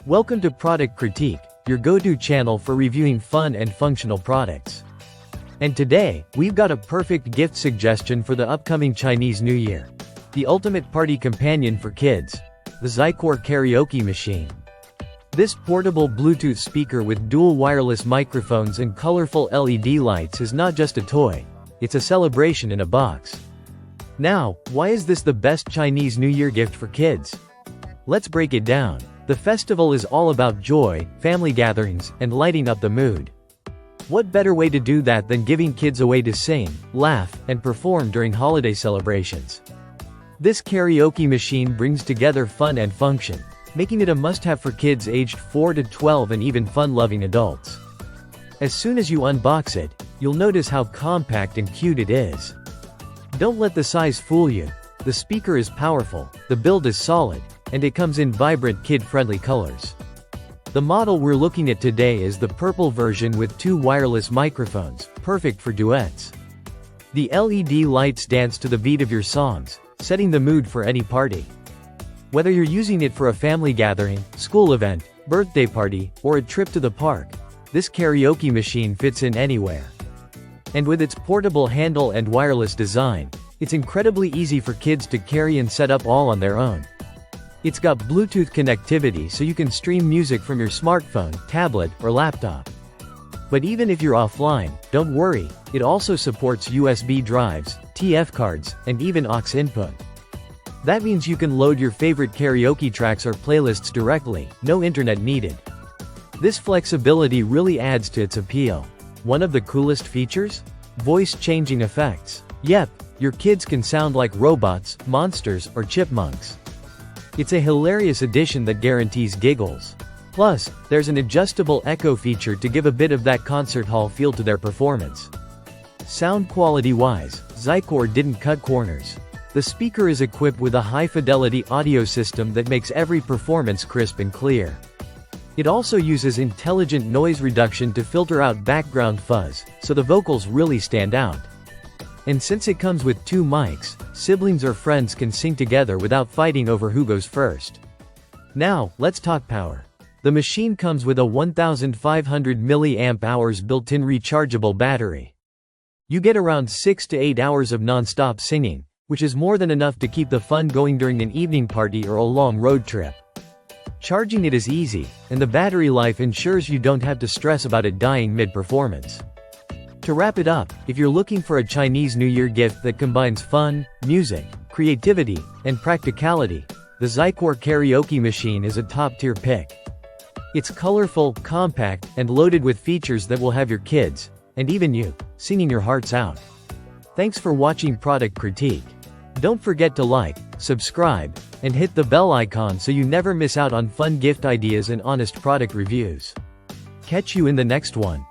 Welcome to Product Critique, your go-to channel for reviewing fun and functional products. And today, we've got a perfect gift suggestion for the upcoming Chinese New Year. The ultimate party companion for kids. The Zycore karaoke machine. This portable Bluetooth speaker with dual wireless microphones and colorful LED lights is not just a toy, it's a celebration in a box. Now, why is this the best Chinese New Year gift for kids? Let's break it down. The festival is all about joy, family gatherings, and lighting up the mood. What better way to do that than giving kids a way to sing, laugh, and perform during holiday celebrations? This karaoke machine brings together fun and function, making it a must-have for kids aged 4 to 12 and even fun-loving adults. As soon as you unbox it, you'll notice how compact and cute it is. Don't let the size fool you. The speaker is powerful, the build is solid, and it comes in vibrant kid-friendly colors. The model we're looking at today is the purple version with 2 wireless microphones, perfect for duets. The LED lights dance to the beat of your songs, setting the mood for any party. Whether you're using it for a family gathering, school event, birthday party, or a trip to the park, this karaoke machine fits in anywhere. And with its portable handle and wireless design, it's incredibly easy for kids to carry and set up all on their own. It's got Bluetooth connectivity so you can stream music from your smartphone, tablet, or laptop. But even if you're offline, don't worry, it also supports USB drives, TF cards, and even aux input. That means you can load your favorite karaoke tracks or playlists directly, no internet needed. This flexibility really adds to its appeal. One of the coolest features? Voice-changing effects. Yep, your kids can sound like robots, monsters, or chipmunks. It's a hilarious addition that guarantees giggles. Plus, there's an adjustable echo feature to give a bit of that concert hall feel to their performance. Sound quality-wise, Zycore didn't cut corners. The speaker is equipped with a high-fidelity audio system that makes every performance crisp and clear. It also uses intelligent noise reduction to filter out background fuzz, so the vocals really stand out. And since it comes with 2 mics, siblings or friends can sing together without fighting over who goes first. Now, let's talk power. The machine comes with a 1500 mAh built-in rechargeable battery. You get around 6 to 8 hours of non-stop singing, which is more than enough to keep the fun going during an evening party or a long road trip. Charging it is easy, and the battery life ensures you don't have to stress about it dying mid-performance. To wrap it up, if you're looking for a Chinese New Year gift that combines fun, music, creativity, and practicality, the Zycore karaoke machine is a top-tier pick. It's colorful, compact, and loaded with features that will have your kids, and even you, singing your hearts out. Thanks for watching Product Critique. Don't forget to like, subscribe, and hit the bell icon so you never miss out on fun gift ideas and honest product reviews. Catch you in the next one.